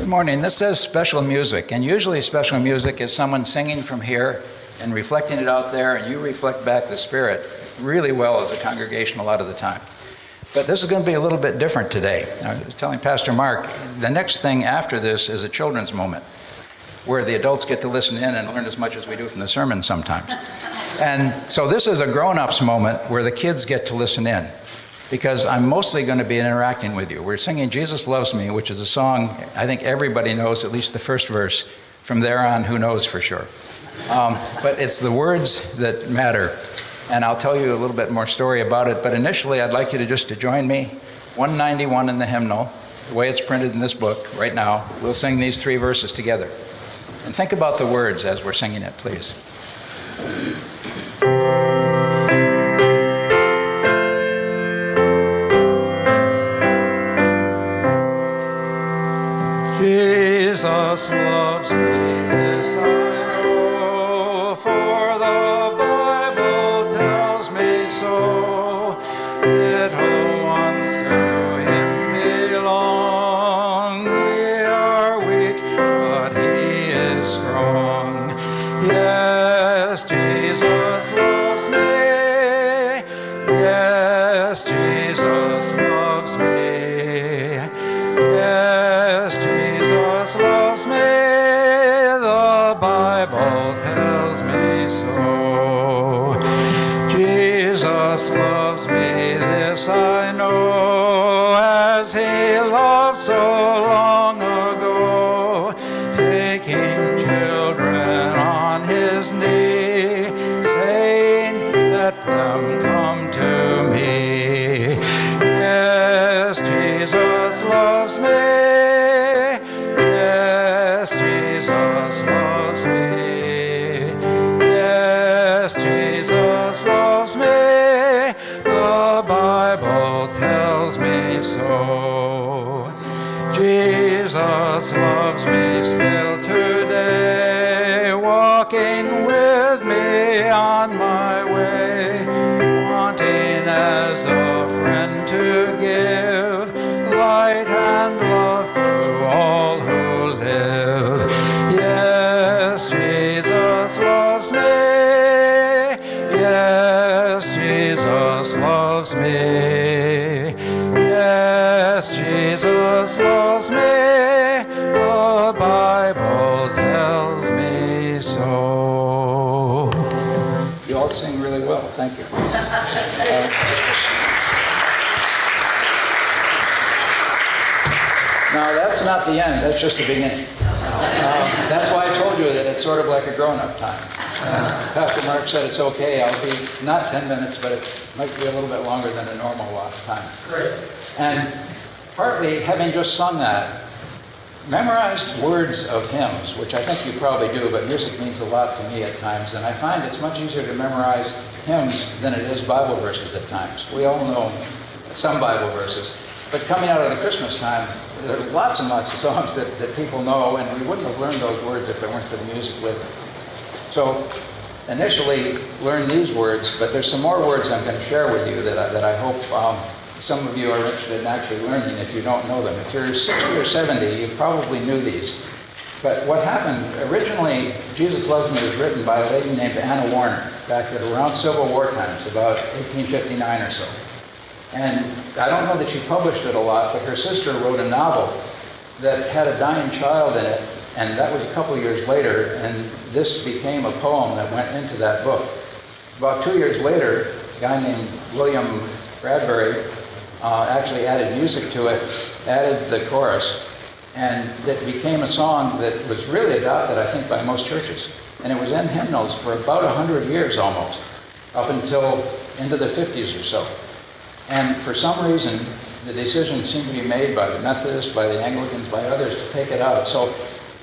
Good morning. This says special music, and usually special music is someone singing from here and reflecting it out there, and you reflect back the Spirit really well as a congregation a lot of the time. But this is going to be a little bit different today. I was telling Pastor Mark, the next thing after this is a children's moment, where the adults get to listen in and learn as much as we do from the sermon sometimes. And so this is a grown-ups moment where the kids get to listen in, because I'm mostly going to be interacting with you. We're singing Jesus Loves Me, which is a song I think everybody knows, at least the first verse. From there on, who knows for sure. But it's the words that matter. And I'll tell you a little bit more story about it. But initially, I'd like you to join me. 191 in the hymnal, the way it's printed in this book right now. We'll sing these three verses together. And think about the words as we're singing it, please. Jesus loves me, this I know, for the Bible tells me so. Little ones to Him belong. We are weak, but He is strong. Yes, Jesus loves me. Yes, Jesus loves me. Yes, Jesus loves me, the Bible tells me so. Jesus loves me, this I know, as He loved so long ago, taking children on His knee, saying, let them come to me. Yes, Jesus loves me. Yes, Jesus loves me. Yes, Jesus loves me. The Bible tells me so. Jesus loves me still today, walking with me on my way, wanting as a friend to give light and love to all who live. Yes, Jesus loves me. Yes, Jesus loves me. Yes, Jesus loves me. The Bible tells me so. You all sing really well. Thank you. Now, that's not the end. That's just the beginning. That's why I told you that it's sort of like a grown-up time. Pastor Mark said it's okay. I'll be not 10 minutes, but it might be a little bit longer than a normal time. Great. And partly, having just sung that, memorized words of hymns, which I think you probably do, but music means a lot to me at times, and I find it's much easier to memorize hymns than it is Bible verses at times. We all know some Bible verses. But coming out of the Christmas time, there are lots and lots of songs that people know, and we wouldn't have learned those words if it weren't for the music with them. So initially, learn these words, but there's some more words I'm going to share with you that I hope some of you are interested in actually learning if you don't know them. If you're 60 or 70, you probably knew these. But what happened, originally, Jesus Loves Me was written by a lady named Anna Warner back at around Civil War times, about 1859 or so. And I don't know that she published it a lot, but her sister wrote a novel that had a dying child in it, and that was a couple years later, and this became a poem that went into that book. About 2 years later, a guy named William Bradbury actually added music to it, added the chorus, and it became a song that was really adopted, I think, by most churches. And it was in hymnals for about 100 years almost, up until into the 50s or so. And for some reason, the decision seemed to be made by the Methodists, by the Anglicans, by others to take it out. So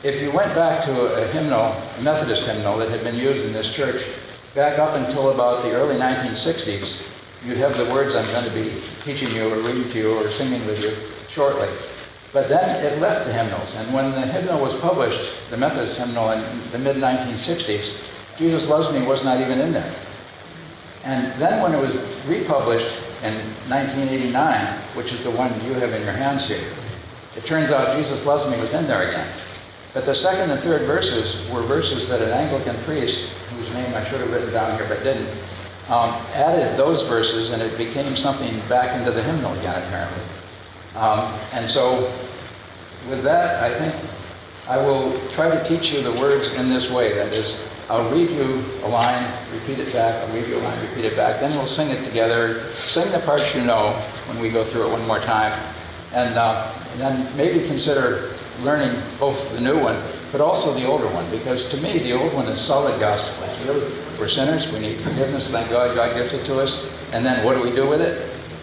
if you went back to a hymnal, a Methodist hymnal that had been used in this church, back up until about the early 1960s, you'd have the words I'm going to be teaching you or reading to you or singing with you shortly. But then it left the hymnals. And when the hymnal was published, the Methodist hymnal in the mid-1960s, Jesus Loves Me was not even in there. And then when it was republished in 1989, which is the one you have in your hands here, It turns out Jesus loves me was in there again. But the second and third verses were verses that an Anglican priest, whose name I should have written down here but didn't, added those verses, and it became something back into the hymnal again, apparently. And so with that, I think I will try to teach you the words in this way. That is, I'll read you a line, repeat it back, I'll read you a line, repeat it back, then we'll sing it together, sing the parts you know when we go through it one more time, and then maybe consider learning both the new one, but also the older one, because to me, the old one is solid gospel. It's really, we're sinners, we need forgiveness, thank God, God gives it to us, and then what do we do with it?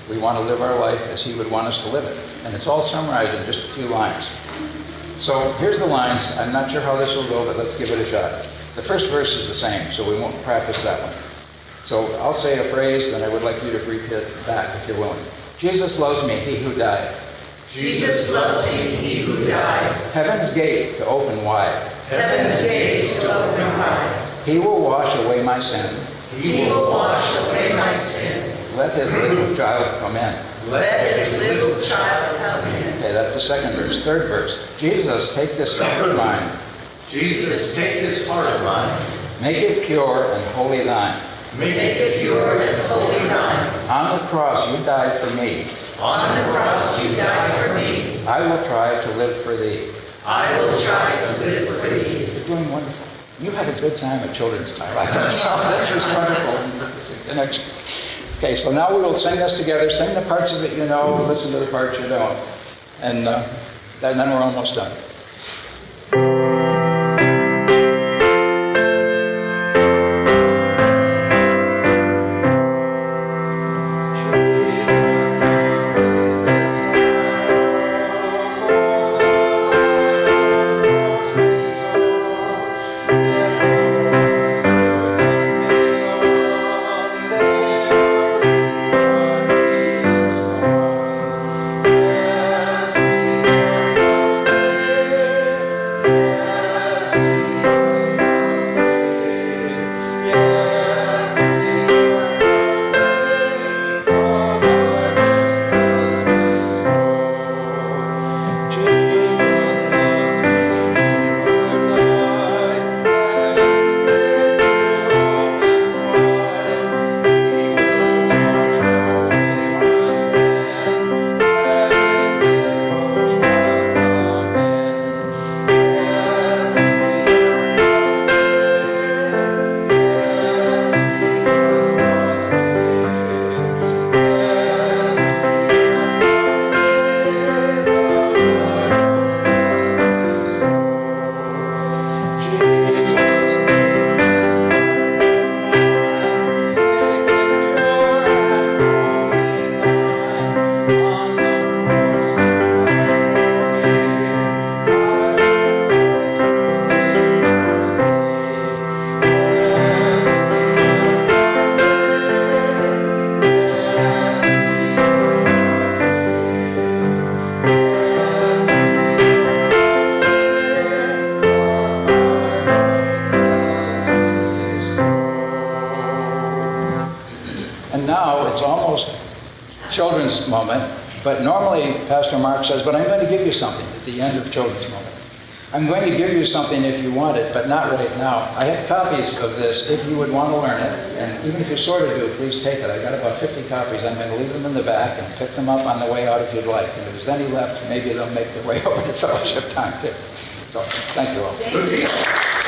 We want to live our life as He would want us to live it. And it's all summarized in just a few lines. So here's the lines. I'm not sure how this will go, but let's give it a shot. The first verse is the same, so we won't practice that one. So I'll say a phrase, then I would like you to repeat it back if you're willing. Jesus loves me, He who died. Jesus loves me, He who died. Heaven's gate to open wide. Heaven's gate to open wide. He will wash away my sin. He will wash away my sins. Let His little child come in. Let His little child come in. Okay, that's the second verse. Third verse. Jesus, take this heart of mine. Jesus, take this heart of mine. Make it pure and holy thine. Make it pure and holy thine. On the cross you died for me. On the cross you died for me. I will try to live for thee. I will try to live for thee. You're doing wonderful. You had a good time at children's time. This is wonderful. Okay, so now we will sing this together. Sing the parts of it you know, listen to the parts you don't. And then we're almost done. Children's moment, but normally Pastor Mark says, but I'm going to give you something at the end of children's moment. I'm going to give you something if you want it, but not right now. I have copies of this if you would want to learn it, and even if you sort of do, please take it. I've got about 50 copies. I'm going to leave them in the back and pick them up on the way out if you'd like. And if there's any left, maybe they'll make their way over to fellowship time too. So, thank you all. Thank you.